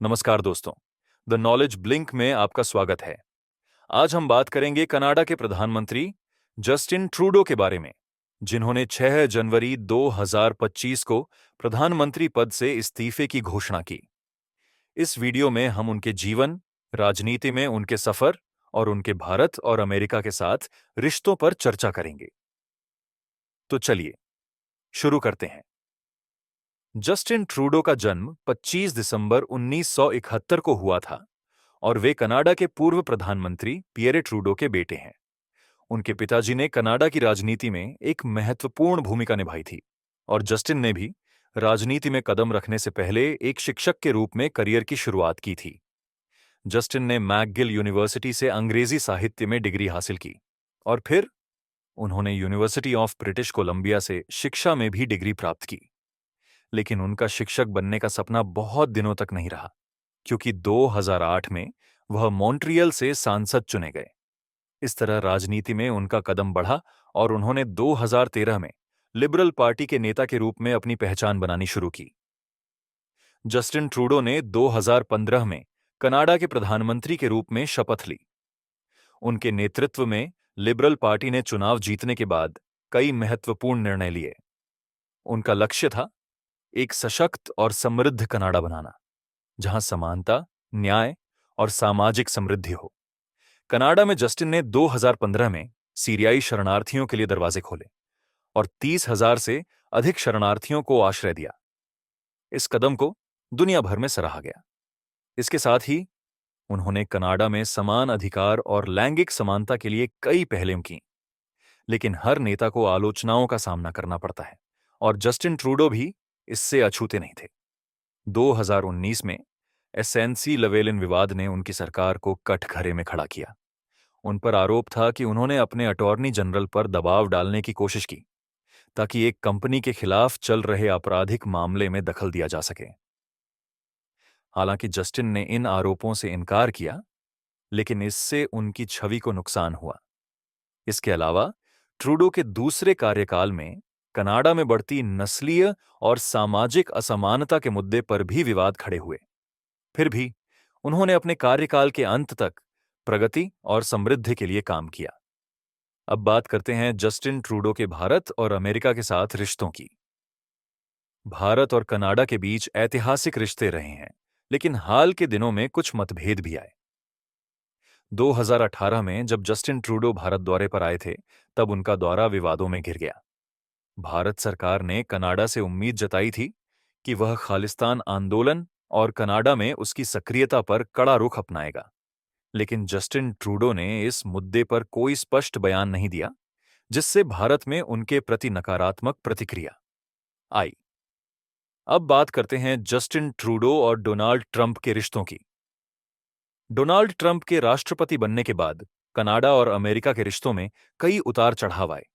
नमस्कार दोस्तों। The knowledge blink में आपका स्वागत है। आज हम बात करेंगे कनाडा के प्रधानमंत्री जस्टिन ट्रूडो के बारे में, जिन्होंने 6 जनवरी 2025 को प्रधानमंत्री पद से इस्तीफे की घोषणा की। इस वीडियो में हम उनके जीवन, राजनीति में उनके सफर और उनके भारत और अमेरिका के साथ रिश्तों पर चर्चा करेंगे। तो चलिए शुरू करते हैं। जस्टिन ट्रूडो का जन्म 25 दिसंबर 1971 को हुआ था और वे कनाडा के पूर्व प्रधानमंत्री पियरे ट्रूडो के बेटे हैं। उनके पिताजी ने कनाडा की राजनीति में एक महत्वपूर्ण भूमिका निभाई थी और जस्टिन ने भी राजनीति में कदम रखने से पहले एक शिक्षक के रूप में करियर की शुरुआत की थी। जस्टिन ने मैकगिल यूनिवर्सिटी से अंग्रेजी साहित्य में डिग्री हासिल की और फिर उन्होंने यूनिवर्सिटी ऑफ ब्रिटिश कोलंबिया से शिक्षा में भी डिग्री प्राप्त की। लेकिन उनका शिक्षक बनने का सपना बहुत दिनों तक नहीं रहा, क्योंकि 2008 में वह मॉन्ट्रियल से सांसद चुने गए। इस तरह राजनीति में उनका कदम बढ़ा और उन्होंने 2013 में लिबरल पार्टी के नेता के रूप में अपनी पहचान बनानी शुरू की। जस्टिन ट्रूडो ने 2015 में कनाडा के प्रधानमंत्री के रूप में शपथ ली। उनके नेतृत्व में लिबरल पार्टी ने चुनाव जीतने के बाद कई महत्वपूर्ण निर्णय लिए। उनका लक्ष्य था एक सशक्त और समृद्ध कनाडा बनाना, जहां समानता, न्याय और सामाजिक समृद्धि हो। कनाडा में जस्टिन ने 2015 में सीरियाई शरणार्थियों के लिए दरवाजे खोले और 30,000 से अधिक शरणार्थियों को आश्रय दिया। इस कदम को दुनिया भर में सराहा गया। इसके साथ ही उन्होंने कनाडा में समान अधिकार और लैंगिक समानता के लिए कई पहलें की। लेकिन हर नेता को आलोचनाओं का सामना करना पड़ता है और जस्टिन ट्रूडो भी इससे अछूते नहीं थे। 2019 में एसएनसी लवेलिन विवाद ने उनकी सरकार को कठघरे में खड़ा किया। उन पर आरोप था कि उन्होंने अपने अटॉर्नी जनरल पर दबाव डालने की कोशिश की ताकि एक कंपनी के खिलाफ चल रहे आपराधिक मामले में दखल दिया जा सके। हालांकि जस्टिन ने इन आरोपों से इनकार किया, लेकिन इससे उनकी छवि को नुकसान हुआ। इसके अलावा ट्रूडो के दूसरे कार्यकाल में कनाडा में बढ़ती नस्लीय और सामाजिक असमानता के मुद्दे पर भी विवाद खड़े हुए। फिर भी उन्होंने अपने कार्यकाल के अंत तक प्रगति और समृद्धि के लिए काम किया। अब बात करते हैं जस्टिन ट्रूडो के भारत और अमेरिका के साथ रिश्तों की। भारत और कनाडा के बीच ऐतिहासिक रिश्ते रहे हैं, लेकिन हाल के दिनों में कुछ मतभेद भी आए। 2018 में जब जस्टिन ट्रूडो भारत दौरे पर आए थे, तब उनका दौरा विवादों में घिर गया। भारत सरकार ने कनाडा से उम्मीद जताई थी कि वह खालिस्तान आंदोलन और कनाडा में उसकी सक्रियता पर कड़ा रुख अपनाएगा, लेकिन जस्टिन ट्रूडो ने इस मुद्दे पर कोई स्पष्ट बयान नहीं दिया, जिससे भारत में उनके प्रति नकारात्मक प्रतिक्रिया आई। अब बात करते हैं जस्टिन ट्रूडो और डोनाल्ड ट्रंप के रिश्तों की। डोनाल्ड ट्रंप के राष्ट्रपति बनने के बाद कनाडा और अमेरिका के रिश्तों में कई उतार चढ़ाव आए।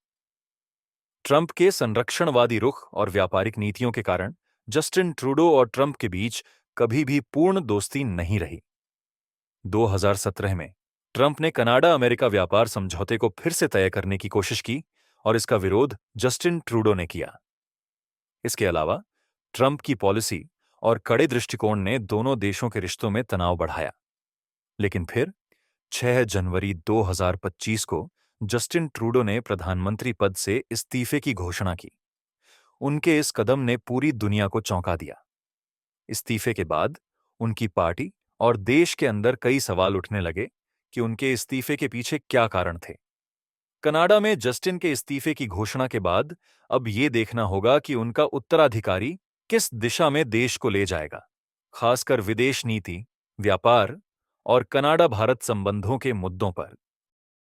ट्रंप के संरक्षणवादी रुख और व्यापारिक नीतियों के कारण जस्टिन ट्रूडो और ट्रंप के बीच कभी भी पूर्ण दोस्ती नहीं रही। 2017 में ट्रंप ने कनाडा अमेरिका व्यापार समझौते को फिर से तय करने की कोशिश की और इसका विरोध जस्टिन ट्रूडो ने किया। इसके अलावा ट्रंप की पॉलिसी और कड़े दृष्टिकोण ने दोनों देशों के रिश्तों में तनाव बढ़ाया। लेकिन फिर 6 जनवरी 2025 को जस्टिन ट्रूडो ने प्रधानमंत्री पद से इस्तीफे की घोषणा की। उनके इस कदम ने पूरी दुनिया को चौंका दिया। इस्तीफे के बाद उनकी पार्टी और देश के अंदर कई सवाल उठने लगे कि उनके इस्तीफे के पीछे क्या कारण थे। कनाडा में जस्टिन के इस्तीफे की घोषणा के बाद अब ये देखना होगा कि उनका उत्तराधिकारी किस दिशा में देश को ले जाएगा, खासकर विदेश नीति, व्यापार और कनाडा भारत संबंधों के मुद्दों पर।